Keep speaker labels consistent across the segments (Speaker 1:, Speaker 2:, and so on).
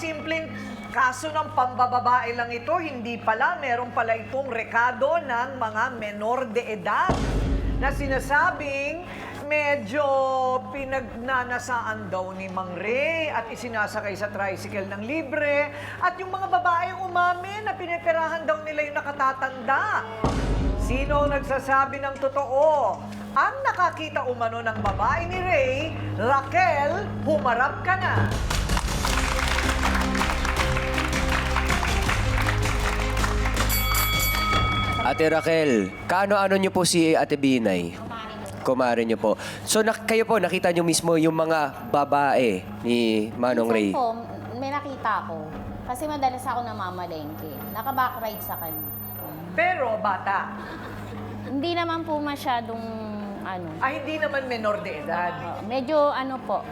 Speaker 1: simpleng kaso ng pambababae lang ito, hindi pala. Meron pala itong rekado ng mga menor de edad na sinasabing medyo pinagnanasaan daw ni Mang Ray at isinasakay sa tricycle ng libre. At yung mga babaeng umamin na piniperahan daw nila yung nakatatanda. Sino ang nagsasabi ng totoo? Ang nakakita umano ng babae ni Ray, Raquel, humarap ka na.
Speaker 2: Ate Raquel, kaano-ano niyo po si Ate Binay? Kumare niyo po. So kayo po, nakita niyo mismo yung mga babae ni Manong Ray?
Speaker 3: Minsan po, may nakita ko. Kasi madalas ako namamalengke. Naka-backride sa kanya.
Speaker 1: Pero bata.
Speaker 3: Hindi naman po masyadong
Speaker 1: Hindi naman menor de edad.
Speaker 3: medyo po.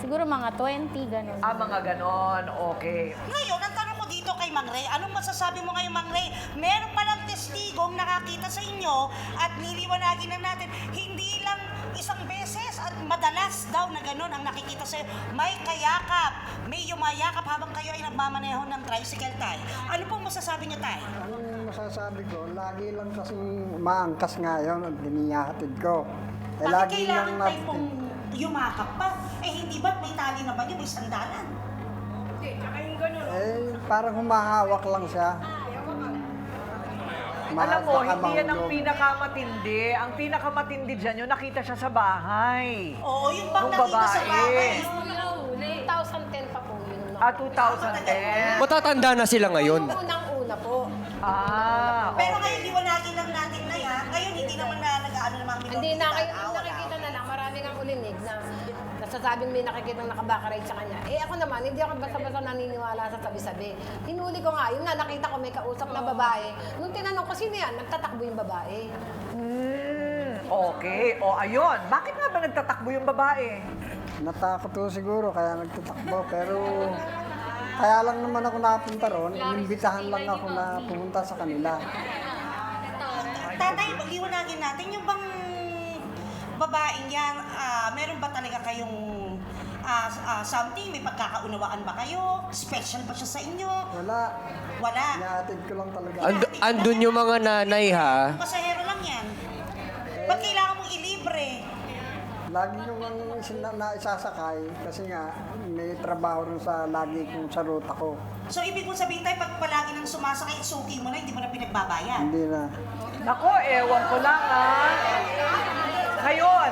Speaker 3: Siguro mga 20, ganun.
Speaker 1: Mga ganon, okay.
Speaker 4: Ngayon, ang tanong ko dito kay Mang Ray, anong masasabi mo ngayon, Mang Ray? Meron palang testigong nakakita sa inyo at niliwanagin na natin, hindi lang isang beses at madalas daw na gano'n ang nakikita sa'yo. May kayakap, may yumayakap habang kayo ay nagmamaneho ng tricycle, Tay. Ano pong masasabi niyo, Tay?
Speaker 5: Ang masasabi ko, lagi lang kasing maangkas ngayon at dinihatid ko.
Speaker 4: Bakit kailangan tayo pong yumakap pa? Hindi ba't may tali naman yun, may sandalan?
Speaker 5: Parang humahawak lang siya.
Speaker 1: Alam mo,
Speaker 5: Baka
Speaker 1: hindi yan ang
Speaker 5: mahulog.
Speaker 1: pinakamatindi. Ang pinakamatindi dyan, yung nakita siya sa bahay.
Speaker 4: Oo, yung bang
Speaker 1: Nung
Speaker 4: nakita sa
Speaker 1: babae.
Speaker 4: bahay.
Speaker 6: 2010 pa po yun.
Speaker 1: 2010.
Speaker 2: Matatanda na sila ngayon.
Speaker 6: Unang-una po.
Speaker 4: Pero
Speaker 1: okay.
Speaker 4: ngayon, liwanagin lang natin na yan. Ngayon, hindi naman na nag-ano ng mga minor
Speaker 6: Hindi
Speaker 4: de edad.
Speaker 6: nakikita na lang. Maraming ang ulinig na nasasabing may nakikita nakabaka-ride sa kanya. Ako naman, hindi ako basta-basta naniniwala sa sabi-sabi. Hinuli ko nga, yun nga, nakita ko may kausap na babae. Nung tinanong ko, sino yan? Nagtatakbo yung babae.
Speaker 1: Okay. O, ayun. Bakit nga ba nagtatakbo yung babae?
Speaker 5: Natakot ko siguro, kaya nagtatakbo. Pero kaya lang naman ako napunta ron. Inimbitahan lang ako na pumunta sa kanila.
Speaker 4: Tatay, liwanagin natin, yung bang babaeng yan, meron ba talaga kayong something? May pagkakaunawaan ba kayo? Special ba siya sa inyo?
Speaker 5: Wala.
Speaker 4: Wala.
Speaker 5: Inihatid ko lang talaga.
Speaker 2: Andun yung mga nanay ha.
Speaker 4: Pasahero lang yan. Ba't kailangan mong ilibre?
Speaker 5: Lagi ko ang naisasakay kasi nga may trabaho rin sa lagi kong sa ruta ko.
Speaker 4: So, ibig kong sabihin tayo, pag palagi nang sumasakay, suki mo na, hindi mo na pinagbabayan.
Speaker 5: Hindi na.
Speaker 1: Nako, ewan ko lang Ngayon,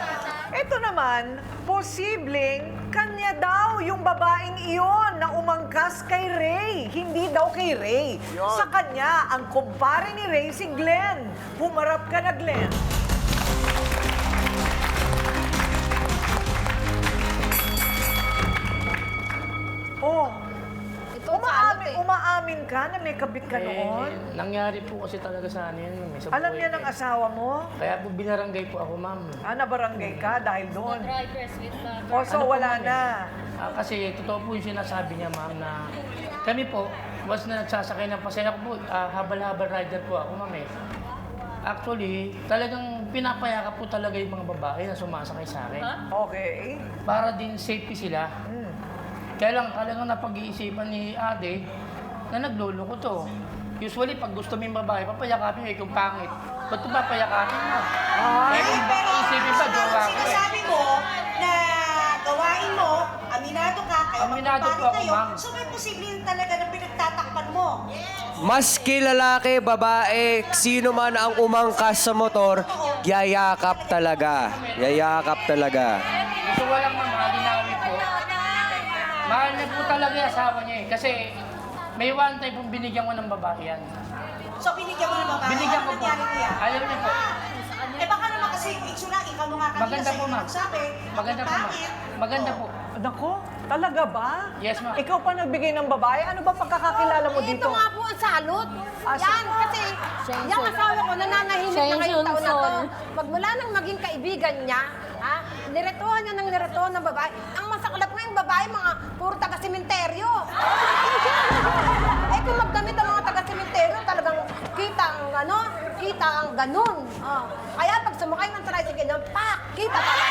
Speaker 1: ito naman, posibleng kanya daw yung babaeng iyon na umangkas kay Ray. Hindi daw kay Ray. Sa kanya, ang kumpare ni Ray si Glenn. Humarap ka na, Glenn. Oh,
Speaker 6: Ito
Speaker 1: umaamin ka na may kabit ka noon?
Speaker 7: Nangyari po kasi talaga sa ano yun. Sa
Speaker 1: Alam
Speaker 7: buhay
Speaker 1: niya ng
Speaker 7: ko.
Speaker 1: asawa mo?
Speaker 7: Kaya po binaranggay po ako, ma'am.
Speaker 1: Nabarangay ka dahil doon. O, so
Speaker 7: Ano po,
Speaker 1: wala
Speaker 7: ma'am,
Speaker 1: na.
Speaker 7: Kasi totoo po yung sinasabi niya, ma'am, na kami po, once na nagsasakay ng pasaya ko po, habal-habal rider po ako, ma'am. Actually, talagang pinapayakap po talaga yung mga babae na sumasakay sa akin.
Speaker 1: Okay.
Speaker 7: Para din safety sila. Kaya lang talagang napag-iisipan ni ate na nagluloko to. Usually, pag gusto mo yung babae, papayakapin mo kung pangit. Ba't ito papayakapin mo?
Speaker 4: Ay, pero
Speaker 7: isipin ba, jowa ko eh.
Speaker 4: sinasabi mo na gawain mo, aminado ka, kaya
Speaker 7: Aminado po
Speaker 4: magpapangit
Speaker 7: ako,
Speaker 4: kayo.
Speaker 7: ma'am.
Speaker 4: So, may posibleng talaga na pinagtatakpan mo.
Speaker 2: Maski lalaki, babae, sino man ang umangkas sa motor, yayakap talaga. Yayakap talaga.
Speaker 7: Gusto ko lang ma'am, linawin po. Mahal niya po talaga yung asawa niya eh. Kasi may one time pong binigyan ko ng babae yan.
Speaker 4: So, binigyan mo ng babae.
Speaker 7: Binigyan ko
Speaker 4: Ano
Speaker 7: po.
Speaker 4: nangyari niya?
Speaker 7: Ayaw niya po.
Speaker 4: Baka naman kasi yung itsura, ikaw mo nga kanina
Speaker 7: Maganda
Speaker 4: sa
Speaker 7: po,
Speaker 4: inyo
Speaker 7: ma'am.
Speaker 4: nagsabi.
Speaker 7: Maganda po, ma'am.
Speaker 4: Pangit.
Speaker 7: Maganda po.
Speaker 1: Nako, talaga ba?
Speaker 7: Yes, ma'am.
Speaker 1: Ikaw pa nagbigay ng babae? Ano ba pagkakakilala mo dito?
Speaker 6: Ito nga po ang salot. Yan, kasi yung asawa ko nananahimik
Speaker 3: Siya
Speaker 6: na
Speaker 3: yung
Speaker 6: ngayong taon na to.
Speaker 3: sunson.
Speaker 6: Magmula nang maging kaibigan niya, niretohan niya ng niretohan ng babae. Ang masaklap nga yung babae, mga puro taga-sementeryo. Kung magdamit ang mga taga-sementeryo, talagang kita ang ganun. Kaya pag sumakay ng tricycle, pak, kita talaga.